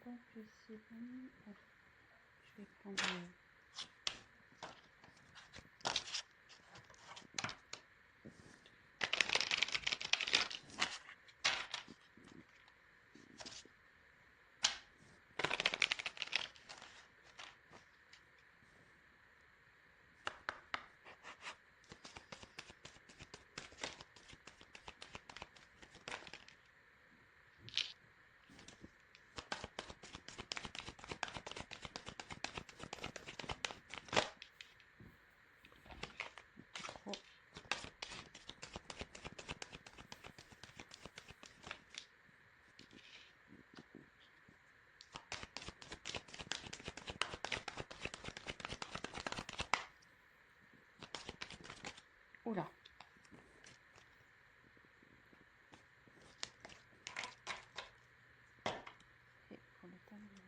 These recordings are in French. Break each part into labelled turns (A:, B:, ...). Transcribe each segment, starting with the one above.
A: pense que c'est bon. Oh, je vais prendre... trop. Oula. Et pour le tablier,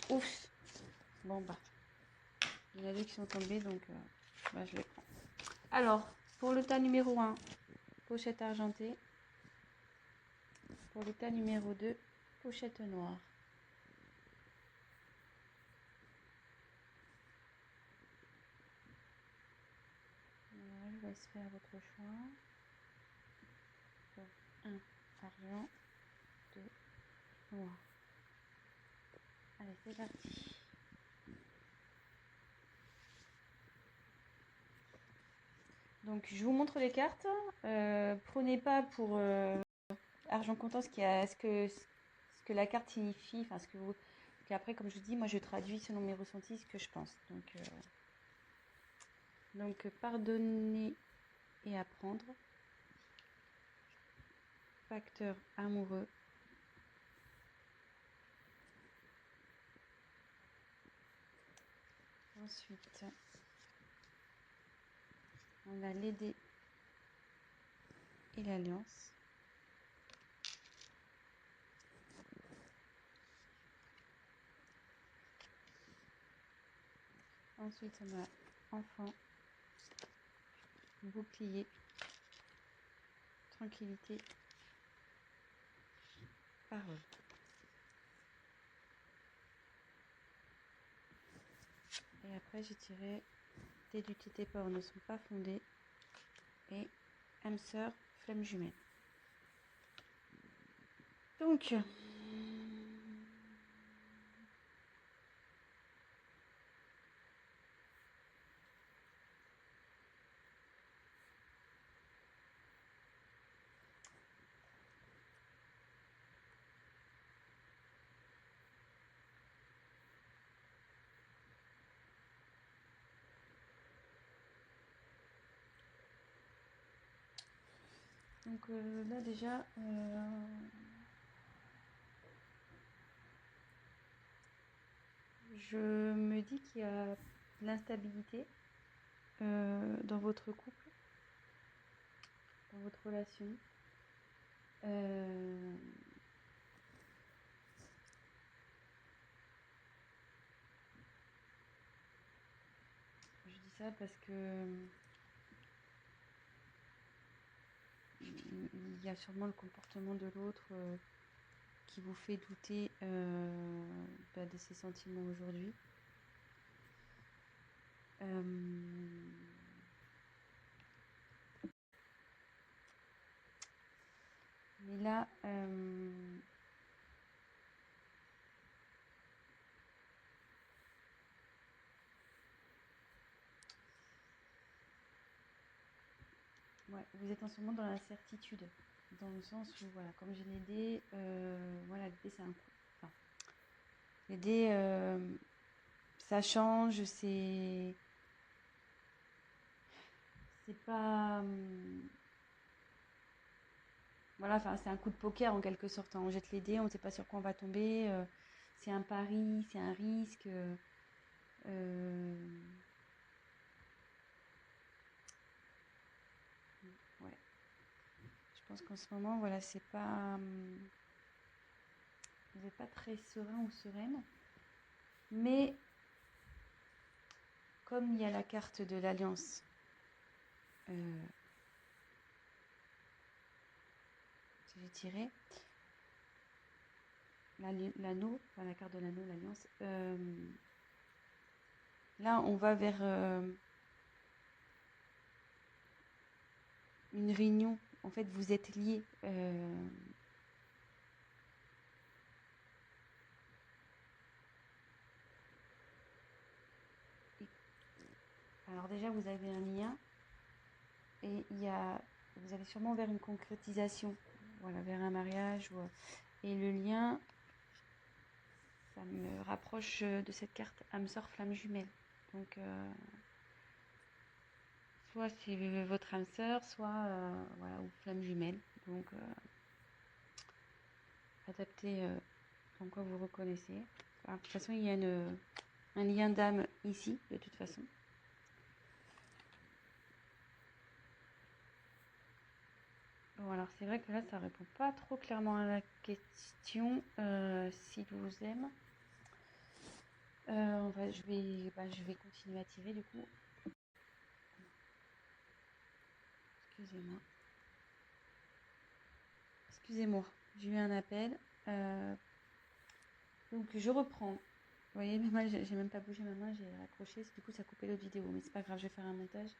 A: ouf. Bon bah, il y en a deux qui sont tombés, donc bah, je les prends. Alors, pour le tas numéro 1, pochette argentée. Pour le tas numéro 2, pochette noire. Voilà, je vous laisse faire votre choix. Donc, 1, argent, 2, noir. Allez, c'est parti. Donc, je vous montre les cartes. Prenez pas pour argent comptant ce que la carte signifie. Enfin, ce que vous... Après, comme je vous dis, moi, je traduis selon mes ressentis ce que je pense. Donc pardonner et apprendre. Facteur amoureux. Ensuite, on a l'aider et l'alliance. Ensuite, on a enfant, bouclier, tranquillité, parole. Et après, j'ai tiré tes dutés, tes peurs ne sont pas fondés et âme sœur, flamme jumelle. Donc, là déjà, je me dis qu'il y a de l'instabilité dans votre couple, dans votre relation. Je dis ça parce que il y a sûrement le comportement de l'autre qui vous fait douter de ses sentiments aujourd'hui. Mais là, ouais, vous êtes en ce moment dans l'incertitude, dans le sens où, voilà, comme j'ai les dés, voilà, l'idée c'est un coup. Enfin, les dés, ça change, c'est pas... voilà, enfin, c'est un coup de poker en quelque sorte. Hein. On jette les dés, on ne sait pas sur quoi on va tomber. C'est un pari, c'est un risque. Ouais. Je pense qu'en ce moment, voilà, c'est pas... vous n'êtes pas très serein ou sereine. Mais comme il y a la carte de l'Alliance, j'ai tiré l'anneau, enfin la carte de l'anneau, l'Alliance. Là, on va vers une réunion. En fait, vous êtes liés. Alors déjà, vous avez un lien et vous allez sûrement vers une concrétisation, voilà, vers un mariage. Et le lien, ça me rapproche de cette carte âme sœur flamme jumelle. Donc, soit c'est votre âme sœur, soit voilà, ou flamme jumelle. Donc, adapté comme quoi vous reconnaissez. Alors, de toute façon, il y a un lien d'âme ici, de toute façon. Bon, alors c'est vrai que là, ça répond pas trop clairement à la question s'il vous aime. Je vais continuer à tirer du coup. Excusez-moi. Excusez-moi, j'ai eu un appel. Donc je reprends. Vous voyez, mais moi j'ai même pas bougé ma main, j'ai raccroché. Du coup, ça a coupé l'autre vidéo, mais c'est pas grave, je vais faire un montage.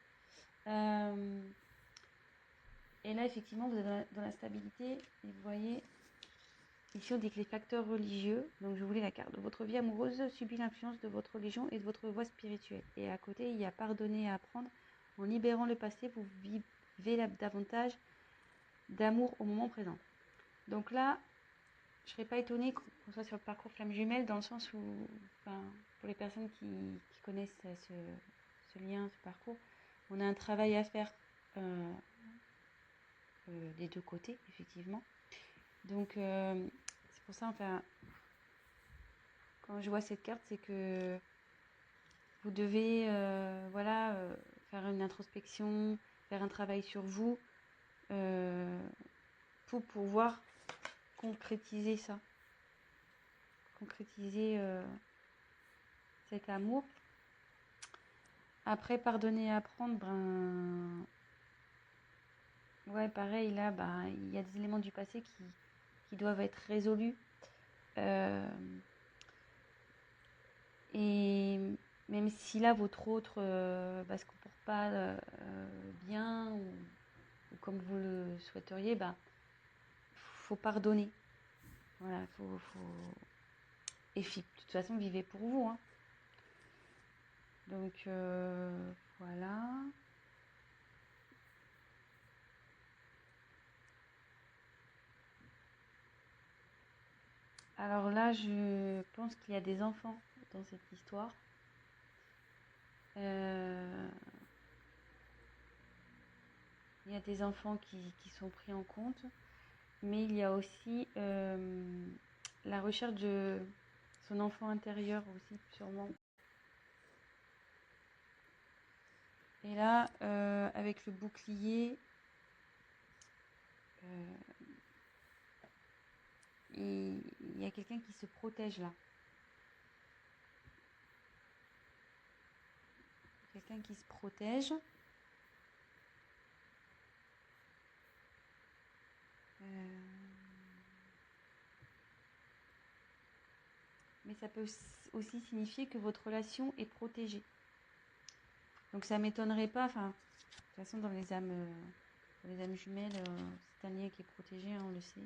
A: Et là, effectivement, vous êtes dans la stabilité. Et vous voyez, ici, on dit que les facteurs religieux, donc je voulais la carte de votre vie amoureuse, subit l'influence de votre religion et de votre voie spirituelle. Et à côté, il y a pardonner et apprendre. En libérant le passé, vous vivez davantage d'amour au moment présent. Donc là, je ne serais pas étonnée qu'on soit sur le parcours flamme jumelle, dans le sens où, enfin, pour les personnes qui connaissent ce lien, ce parcours, on a un travail à faire des deux côtés, effectivement. Donc, c'est pour ça, enfin, quand je vois cette carte, c'est que vous devez faire une introspection, faire un travail sur vous pour pouvoir concrétiser ça, concrétiser cet amour. Après, pardonner et apprendre, ouais, pareil, là, il y a des éléments du passé qui doivent être résolus. Et même si là, votre autre se comporte pas bien ou comme vous le souhaiteriez, faut pardonner. Voilà, Et de toute façon, vivez pour vous. Hein. Donc, voilà. Alors là, je pense qu'il y a des enfants dans cette histoire. Il y a des enfants qui sont pris en compte, mais il y a aussi la recherche de son enfant intérieur aussi, sûrement. Et là, avec le bouclier, il y a quelqu'un qui se protège là. Quelqu'un qui se protège. Mais ça peut aussi signifier que votre relation est protégée. Donc ça m'étonnerait pas, enfin, de toute façon dans les âmes jumelles, c'est un lien qui est protégé, hein, on le sait.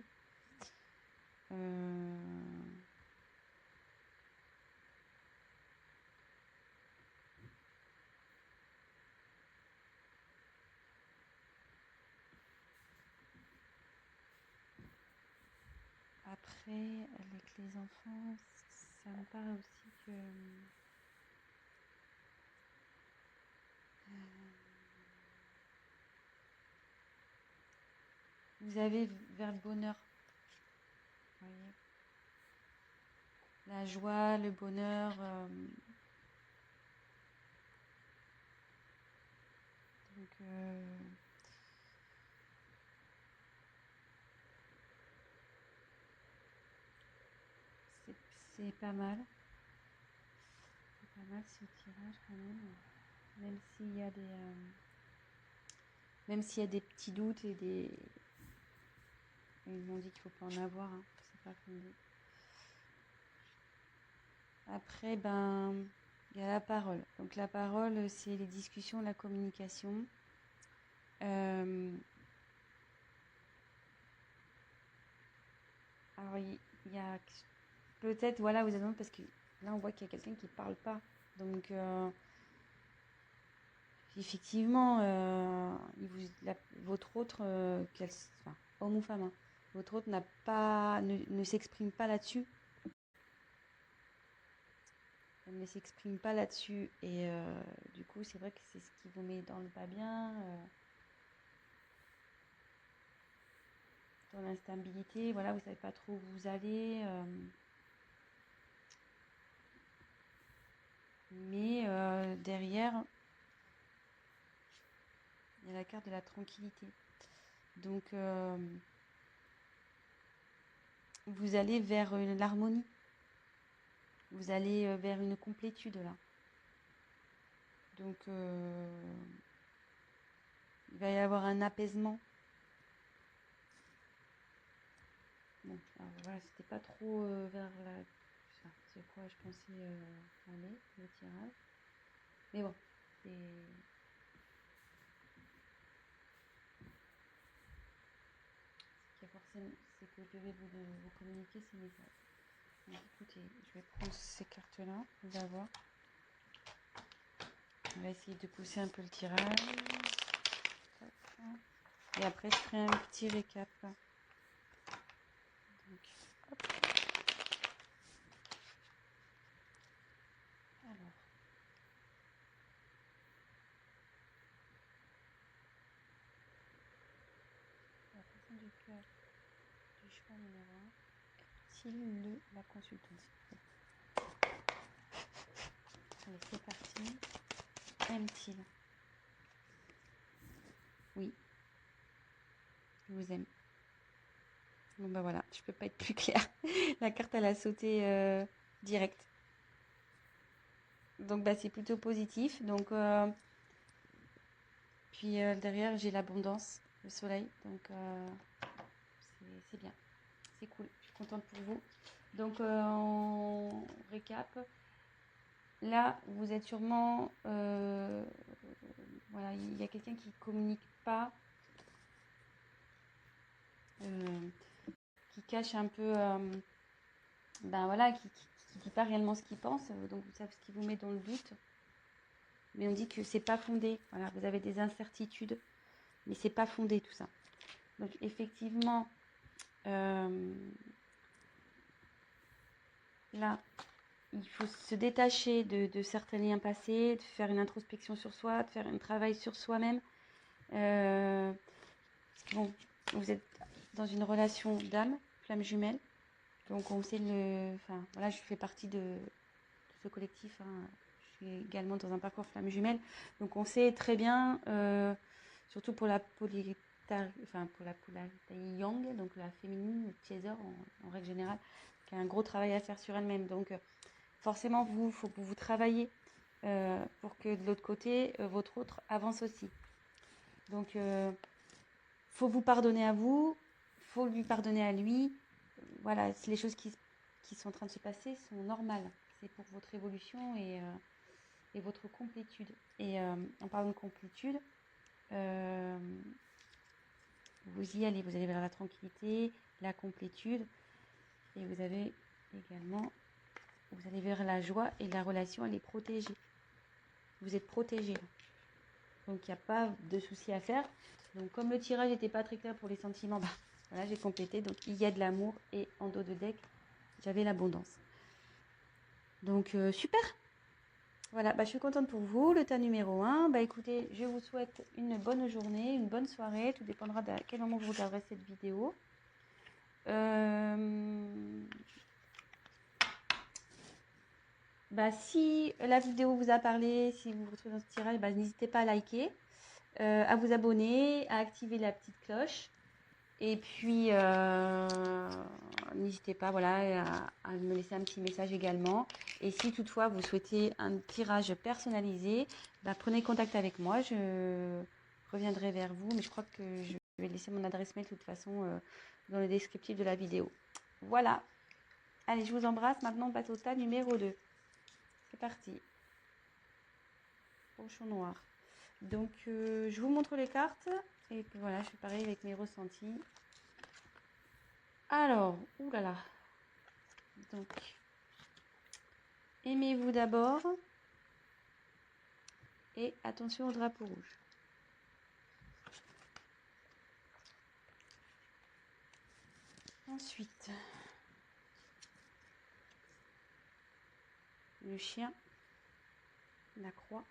A: Après, avec les enfants, ça me paraît aussi que vous avez vers le bonheur, vous voyez, la joie, le bonheur. Donc, c'est pas mal. C'est pas mal ce tirage quand même. Même s'il y a même s'il y a des petits doutes et des... Ils m'ont dit qu'il ne faut pas en avoir, hein, c'est pas fondé. Après, il y a la parole. Donc la parole, c'est les discussions, la communication. Alors il y a peut-être, voilà, vous avez parce que là on voit qu'il y a quelqu'un qui ne parle pas. Donc effectivement, votre autre, enfin, homme ou femme, hein, votre autre ne s'exprime pas là-dessus. Elle ne s'exprime pas là-dessus. Et du coup, c'est vrai que c'est ce qui vous met dans le pas bien, dans l'instabilité. Voilà, vous ne savez pas trop où vous allez. Mais derrière, il y a la carte de la tranquillité. Donc, vous allez vers l'harmonie. Vous allez vers une complétude là. Donc, il va y avoir un apaisement. Bon, alors voilà, c'était pas trop vers c'est quoi je pensais aller, le tirage. Mais bon, c'est... C'est que je vais vous communiquer ces messages. Donc, écoutez, je vais prendre ces cartes-là, on va voir. On va essayer de pousser un peu le tirage. Et après, je ferai un petit récap. Donc, hop. Alors. La personne du cœur du choix numéro 1 est-il la consultante? Allez, c'est parti. Aime-t-il? Oui. Je vous aime. Bon bah voilà, je peux pas être plus claire. La carte elle a sauté direct. Donc bah c'est plutôt positif. Donc puis derrière j'ai l'abondance, le soleil. Donc c'est bien, c'est cool. Je suis contente pour vous. Donc on récap. Là vous êtes sûrement voilà, il y a quelqu'un qui communique pas, qui cache un peu, ben voilà, qui dit pas réellement ce qu'il pense. Donc vous savez ce qui vous met dans le doute. Mais on dit que c'est pas fondé. Voilà, vous avez des incertitudes, mais c'est pas fondé tout ça. Donc effectivement, là, il faut se détacher de certains liens passés, de faire une introspection sur soi, de faire un travail sur soi-même. Bon, vous êtes dans une relation d'âme, flamme jumelle. Donc on sait enfin voilà, je fais partie de ce collectif. Hein. Je suis également dans un parcours flamme jumelle. Donc on sait très bien, surtout pour la polarité yang, donc la féminine, le chaser en règle générale, qui a un gros travail à faire sur elle-même. Donc forcément, il faut que vous travaillez pour que de l'autre côté, votre autre avance aussi. Donc faut vous pardonner à vous, faut lui pardonner à lui. Voilà, les choses qui sont en train de se passer sont normales. C'est pour votre évolution et votre complétude. Et en parlant de complétude, vous y allez, vous allez vers la tranquillité, la complétude, et vous avez également, vous allez vers la joie et la relation, elle est protégée. Vous êtes protégé. Donc il n'y a pas de souci à faire. Donc comme le tirage n'était pas très clair pour les sentiments, bah, voilà, j'ai complété. Donc il y a de l'amour et en dos de deck, j'avais l'abondance. Donc super. Voilà, bah, je suis contente pour vous. Le tas numéro 1, bah, écoutez, je vous souhaite une bonne journée, une bonne soirée. Tout dépendra à quel moment vous regarderez cette vidéo. Bah, si la vidéo vous a parlé, si vous vous retrouvez dans ce tirage, bah, n'hésitez pas à liker, à vous abonner, à activer la petite cloche. Et puis, n'hésitez pas voilà, à me laisser un petit message également. Et si toutefois vous souhaitez un tirage personnalisé, bah, prenez contact avec moi. Je reviendrai vers vous. Mais je crois que je vais laisser mon adresse mail de toute façon dans le descriptif de la vidéo. Voilà. Allez, je vous embrasse. Maintenant, on passe au tas numéro 2. C'est parti. Pochon noir. Donc, je vous montre les cartes. Et puis voilà, je fais pareil avec mes ressentis. Alors, oulala. Donc, aimez-vous d'abord. Et attention au drapeau rouge. Ensuite, le chien, la croix,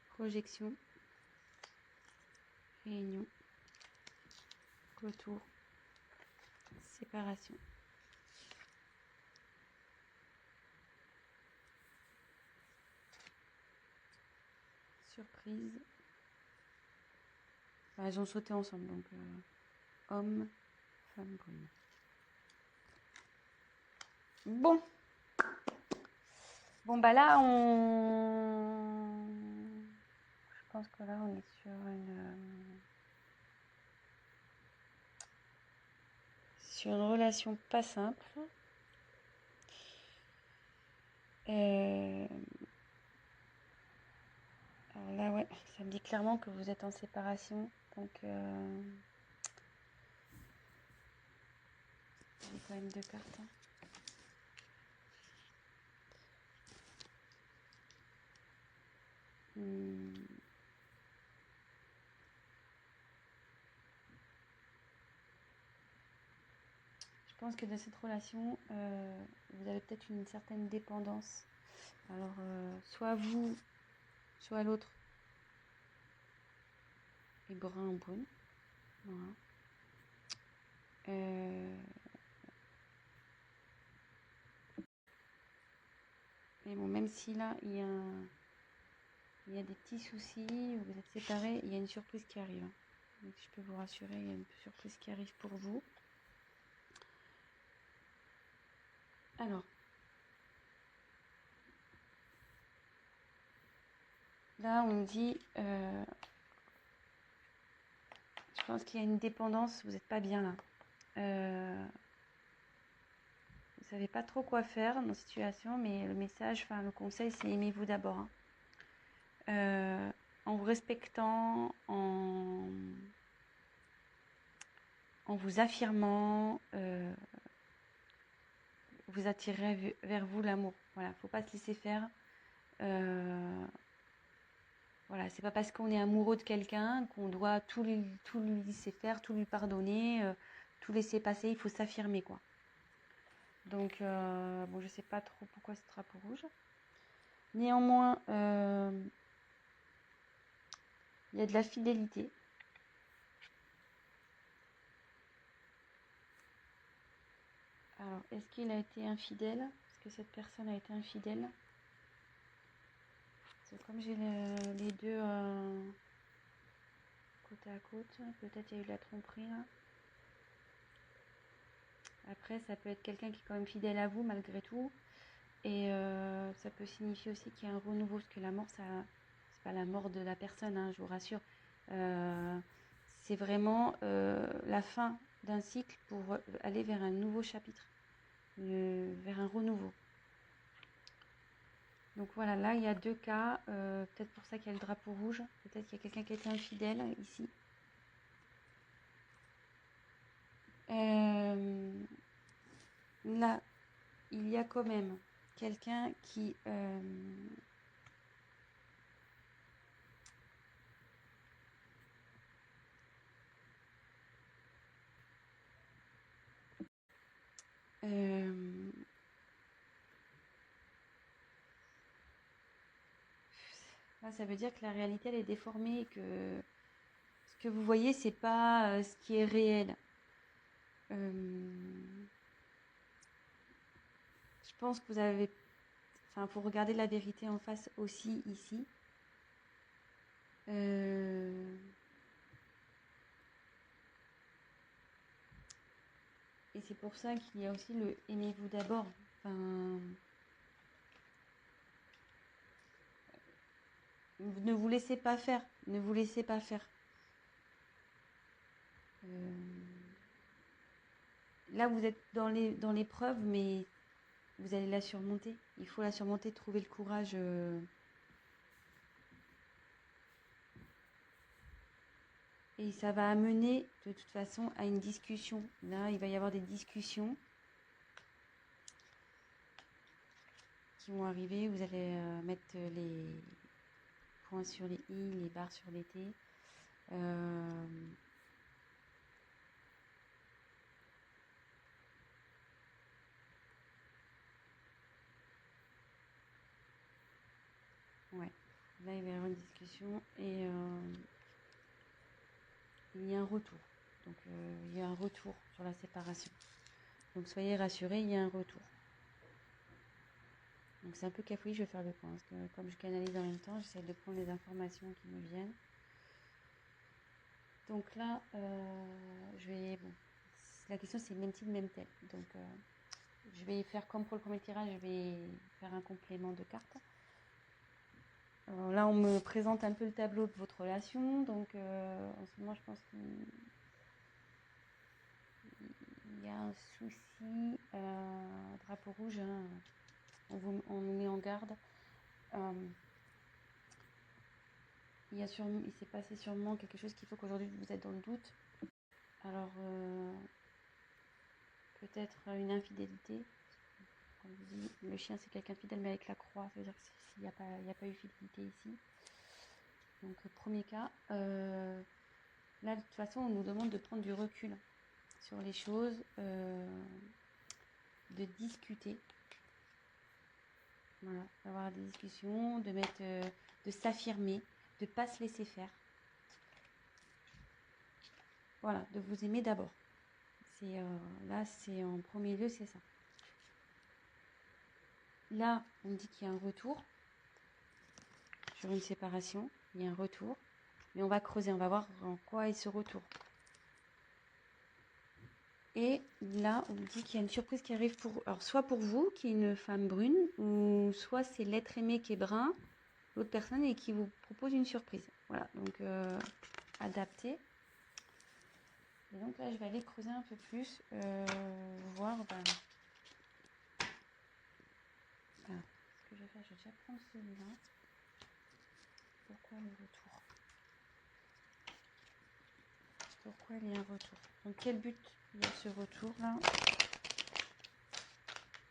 A: projection, réunion, retour, séparation. Surprise. Enfin, elles ont sauté ensemble, donc homme, femme, brune. Bon. Bon, bah là, je pense que là, on est sur une relation pas simple. Alors là, ouais, ça me dit clairement que vous êtes en séparation. Donc, j'ai quand même 2 cartes. Je pense que dans cette relation, vous avez peut-être une certaine dépendance. Alors, soit vous, soit l'autre est brun ou brune. Voilà. Mais bon, même si là, il y a des petits soucis, vous êtes séparés, il y a une surprise qui arrive. Donc, je peux vous rassurer, il y a une surprise qui arrive pour vous. Alors, là, on me dit, je pense qu'il y a une dépendance, vous n'êtes pas bien là. Vous ne savez pas trop quoi faire dans cette situation, mais le message, enfin le conseil, c'est aimez-vous d'abord. Hein. En vous respectant, en vous affirmant, vous attirez vers vous l'amour. Voilà, faut pas se laisser faire. Voilà, c'est pas parce qu'on est amoureux de quelqu'un qu'on doit tout lui laisser faire, tout lui pardonner, tout laisser passer. Il faut s'affirmer, quoi. Donc, bon, je sais pas trop pourquoi ce drapeau rouge. Néanmoins, il y a de la fidélité. Alors, est-ce qu'il a été infidèle? Est-ce que cette personne a été infidèle? C'est comme j'ai les deux côte à côte, peut-être il y a eu de la tromperie là. Après, ça peut être quelqu'un qui est quand même fidèle à vous malgré tout. Et ça peut signifier aussi qu'il y a un renouveau, parce que la mort, ça, c'est pas la mort de la personne, hein, je vous rassure. C'est vraiment la fin d'un cycle pour aller vers un nouveau chapitre, vers un renouveau. Donc voilà, là il y a 2 cas, peut-être pour ça qu'il y a le drapeau rouge, peut-être qu'il y a quelqu'un qui a été infidèle ici. Là, il y a quand même quelqu'un qui là, ça veut dire que la réalité elle est déformée et que ce que vous voyez c'est pas ce qui est réel. Je pense que vous avez, enfin, faut regarder la vérité en face aussi ici. Et c'est pour ça qu'il y a aussi le aimez-vous d'abord. Enfin, ne vous laissez pas faire. Ne vous laissez pas faire. Là, vous êtes dans l'épreuve, mais vous allez la surmonter. Il faut la surmonter, trouver le courage. Et ça va amener, de toute façon, à une discussion. Là, il va y avoir des discussions qui vont arriver. Vous allez mettre les points sur les i, les barres sur les t. Ouais. Là, il va y avoir une discussion et il y a un retour. Donc, il y a un retour sur la séparation. Donc, soyez rassurés, il y a un retour. Donc, c'est un peu cafouillé, je vais faire le point. Parce que comme je canalise en même temps, j'essaie de prendre les informations qui me viennent. Donc là, je vais... Bon, la question, c'est même type, même tel. Donc, je vais faire comme pour le premier tirage, je vais faire un complément de cartes. Là, on me présente un peu le tableau de votre relation. Donc, en ce moment, je pense qu'il y a un souci. Drapeau rouge, hein, on nous met en garde. Il s'est passé sûrement quelque chose qui fait qu'aujourd'hui, vous êtes dans le doute. Alors, peut-être une infidélité. Comme je dis, le chien, c'est quelqu'un de fidèle, mais avec la croix, ça veut dire qu'il n'y a pas eu fidélité ici. Donc, premier cas. Là, de toute façon, on nous demande de prendre du recul sur les choses, de discuter. Voilà, d'avoir des discussions, de s'affirmer, de ne pas se laisser faire. Voilà, de vous aimer d'abord. Là, c'est en premier lieu, c'est ça. Là, on dit qu'il y a un retour sur une séparation. Il y a un retour. Mais on va creuser, on va voir en quoi est ce retour. Et là, on dit qu'il y a une surprise qui arrive alors soit pour vous, qui est une femme brune, ou soit c'est l'être aimé qui est brun, l'autre personne, et qui vous propose une surprise. Voilà, donc adapté. Et donc là, je vais aller creuser un peu plus, voir. Ce que je vais faire, je vais déjà prendre celui-là. Pourquoi le retour? Pourquoi il y a un retour? Donc quel but il y a ce retour là?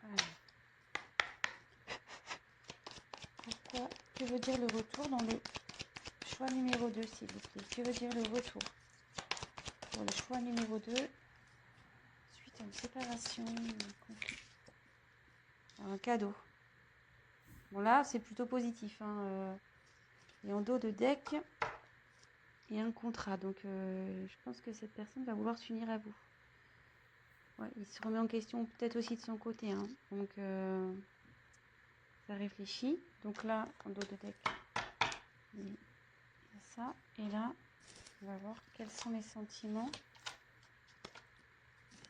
A: Alors. Pourquoi? Que veut dire le retour dans le choix numéro 2, s'il vous plaît? Que veut dire le retour? Pour le choix numéro 2, suite à une séparation, un conflit. Alors, un cadeau. Bon là, c'est plutôt positif. Hein, et en dos de deck, et un contrat. Donc, je pense que cette personne va vouloir s'unir à vous. Ouais, il se remet en question peut-être aussi de son côté. Hein. Donc, ça réfléchit. Donc là, en dos de deck, il y a ça. Et là, on va voir quels sont les sentiments.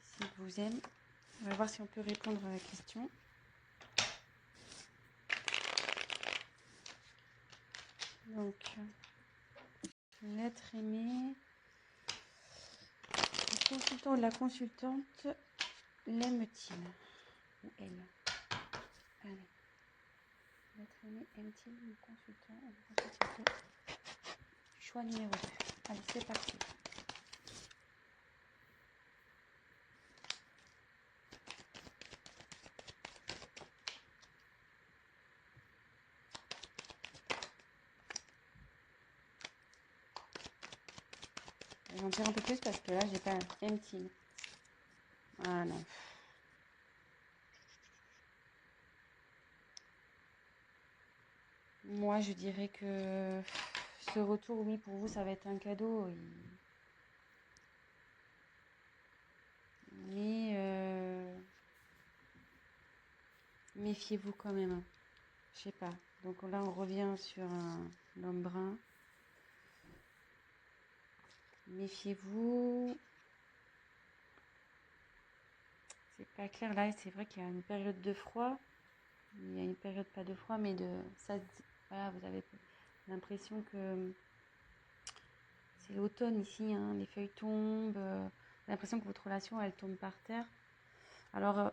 A: S'il vous aime. On va voir si on peut répondre à la question. Donc, l'être aimé. Le consultant ou la consultante l'aime-t-il? Ou elle? Allez. L'être aimé aime-t-il le consultant ou la consultante? Choix numéro 2. Allez, c'est parti. Je vais en dire un peu plus parce que là, j'ai pas aime-t-il. Ah non. Moi, je dirais que ce retour, oui, pour vous, ça va être un cadeau. Mais méfiez-vous quand même. Hein. Je sais pas. Donc là, on revient sur un homme brun. Méfiez-vous. C'est pas clair là, c'est vrai qu'il y a une période de froid. Il y a une période pas de froid, mais de ça. Voilà, vous avez l'impression que c'est l'automne ici, hein, les feuilles tombent. J'ai l'impression que votre relation, elle tombe par terre. Alors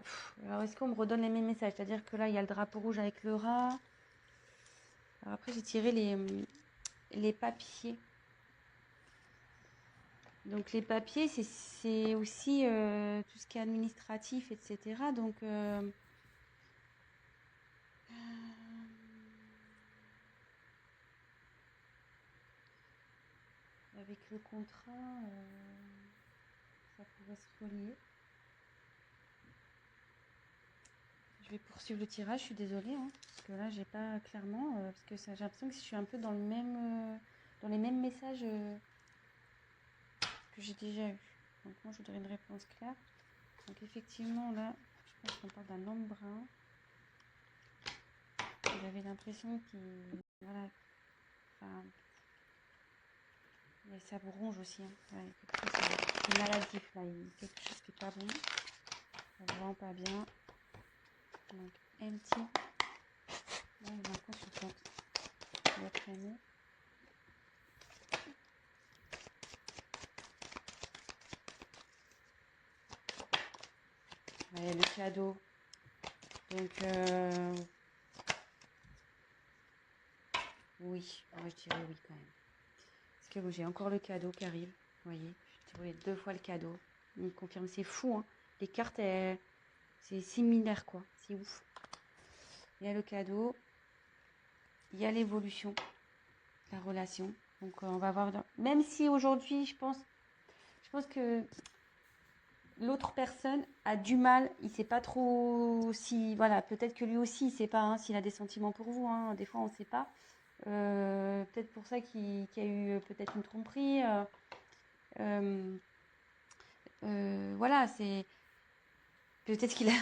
A: est-ce qu'on me redonne les mêmes messages? C'est-à-dire que là, il y a le drapeau rouge avec le rat. Alors après, j'ai tiré les papiers. Donc les papiers, c'est aussi tout ce qui est administratif, etc. Donc avec le contrat, ça pourrait se relier. Je vais poursuivre le tirage, je suis désolée, hein, parce que là, j'ai pas clairement, parce que j'ai l'impression que je suis un peu dans le même, dans les mêmes messages que j'ai déjà eu. Donc moi, je voudrais une réponse claire. Donc effectivement, là, je pense qu'on parle d'un homme brun. Vous avez l'impression qu'il, voilà, enfin, ça vous ronge aussi. Hein. Ouais, quelque chose qui est maladif là, quelque chose qui n'est pas bon. Ça ne rend pas bien. Donc empty. Là, il y a un consultant. Votre aimé. Ouais, le cadeau. Donc oui, moi je dirais oui quand même. Parce que bon, j'ai encore le cadeau qui arrive. Vous voyez, j'ai trouvé 2 fois le cadeau. Il me confirme, c'est fou. Hein. Les cartes, c'est similaire quoi. C'est ouf. Il y a le cadeau. Il y a l'évolution. La relation. Donc on va voir. Même si aujourd'hui, je pense que l'autre personne a du mal. Il sait pas trop si. Voilà, peut-être que lui aussi, il sait pas hein, s'il a des sentiments pour vous. Hein. Des fois, on ne sait pas. Peut-être pour ça qu'il y a eu peut-être une tromperie. Voilà, c'est peut-être qu'il a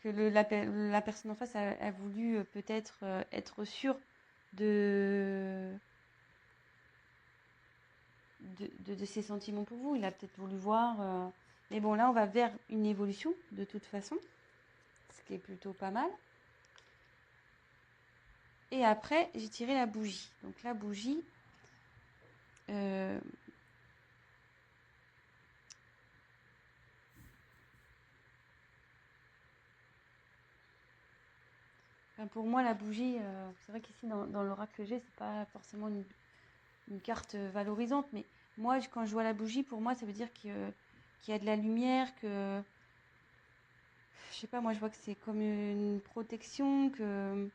A: que la personne en face a voulu peut-être être sûre de de ses sentiments pour vous. Il a peut-être voulu voir. Mais bon, là, on va vers une évolution de toute façon, ce qui est plutôt pas mal. Et après, j'ai tiré la bougie. Donc la bougie, pour moi, la bougie, c'est vrai qu'ici, dans l'oracle que j'ai, c'est pas forcément une carte valorisante. Mais moi, quand je vois la bougie, pour moi, ça veut dire qu'il y a de la lumière, que... Je sais pas, moi, je vois que c'est comme une protection, que...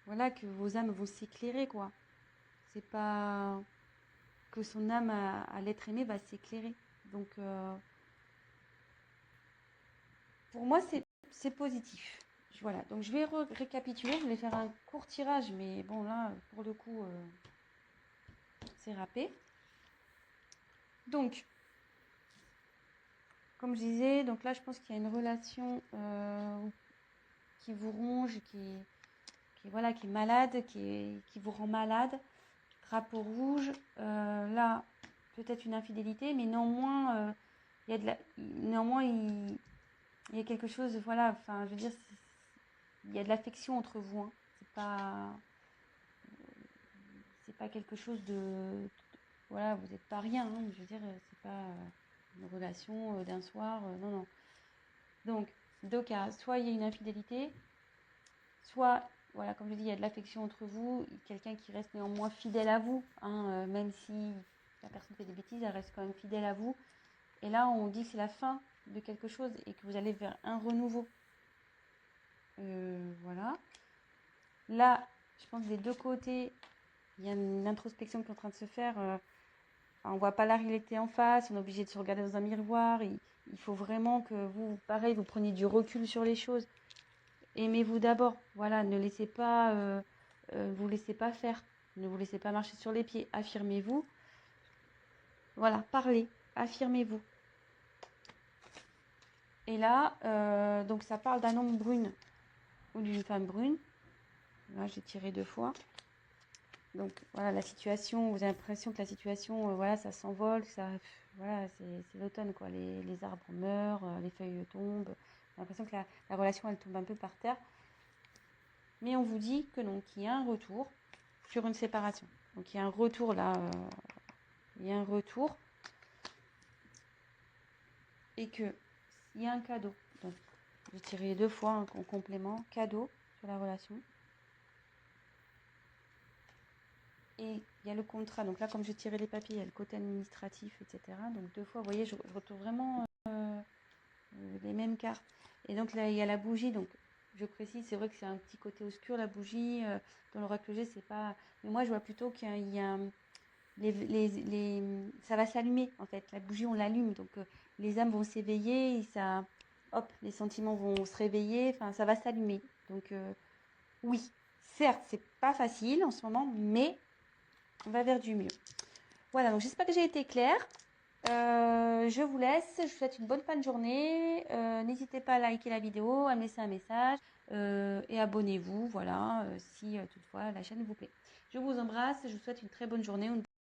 A: voilà, que vos âmes vont s'éclairer, quoi. C'est pas... que son âme à l'être aimé va s'éclairer. Donc, pour moi, c'est positif. Voilà, donc je vais récapituler, je vais faire un court tirage, mais bon là, pour le coup, c'est râpé. Donc, comme je disais, donc là je pense qu'il y a une relation qui vous ronge, voilà, qui est malade, qui vous rend malade. Drapeau rouge, là, peut-être une infidélité, mais néanmoins, néanmoins, il y a quelque chose, voilà, enfin, je veux dire, il y a de l'affection entre vous, hein. C'est pas quelque chose voilà, vous n'êtes pas rien, hein, je veux dire, c'est pas une relation d'un soir, non, non. Donc, deux cas, soit il y a une infidélité, soit, voilà, comme je dis, il y a de l'affection entre vous, quelqu'un qui reste néanmoins fidèle à vous, hein, même si la personne fait des bêtises, elle reste quand même fidèle à vous. Et là, on dit que c'est la fin de quelque chose et que vous allez vers un renouveau. Voilà. Là, je pense que des deux côtés, il y a une introspection qui est en train de se faire. On ne voit pas la réalité en face, on est obligé de se regarder dans un miroir. Il faut vraiment que vous, pareil, vous preniez du recul sur les choses. Aimez-vous d'abord. Voilà, ne laissez pas, vous laissez pas faire. Ne vous laissez pas marcher sur les pieds. Affirmez-vous. Voilà, parlez. Affirmez-vous. Et là, donc ça parle d'un homme brune ou d'une femme brune. Là, j'ai tiré 2 fois. Donc voilà, la situation, vous avez l'impression que la situation, voilà, ça s'envole, voilà, c'est l'automne, quoi. Les arbres meurent, les feuilles tombent. J'ai l'impression que la relation, elle tombe un peu par terre. Mais on vous dit que non, qu'il y a un retour sur une séparation. Donc il y a un retour là, il y a un retour. Et que il y a un cadeau. Donc j'ai tiré 2 fois en complément, cadeau sur la relation. Et il y a le contrat. Donc là, comme j'ai tiré les papiers, il y a le côté administratif, etc. Donc 2 fois, vous voyez, je retrouve vraiment les mêmes cartes. Et donc là, il y a la bougie. Donc je précise, c'est vrai que c'est un petit côté obscur, la bougie. Dans l'oracle G, c'est pas... Mais moi, je vois plutôt qu'il y a ça va s'allumer, en fait. La bougie, on l'allume. Donc les âmes vont s'éveiller et ça... Hop, les sentiments vont se réveiller. Enfin, ça va s'allumer. Donc oui, certes, c'est pas facile en ce moment, mais on va vers du mieux. Voilà, donc j'espère que j'ai été claire. Je vous laisse, je vous souhaite une bonne fin de journée. N'hésitez pas à liker la vidéo, à me laisser un message et abonnez-vous, voilà, si toutefois la chaîne vous plaît. Je vous embrasse, je vous souhaite une très bonne journée.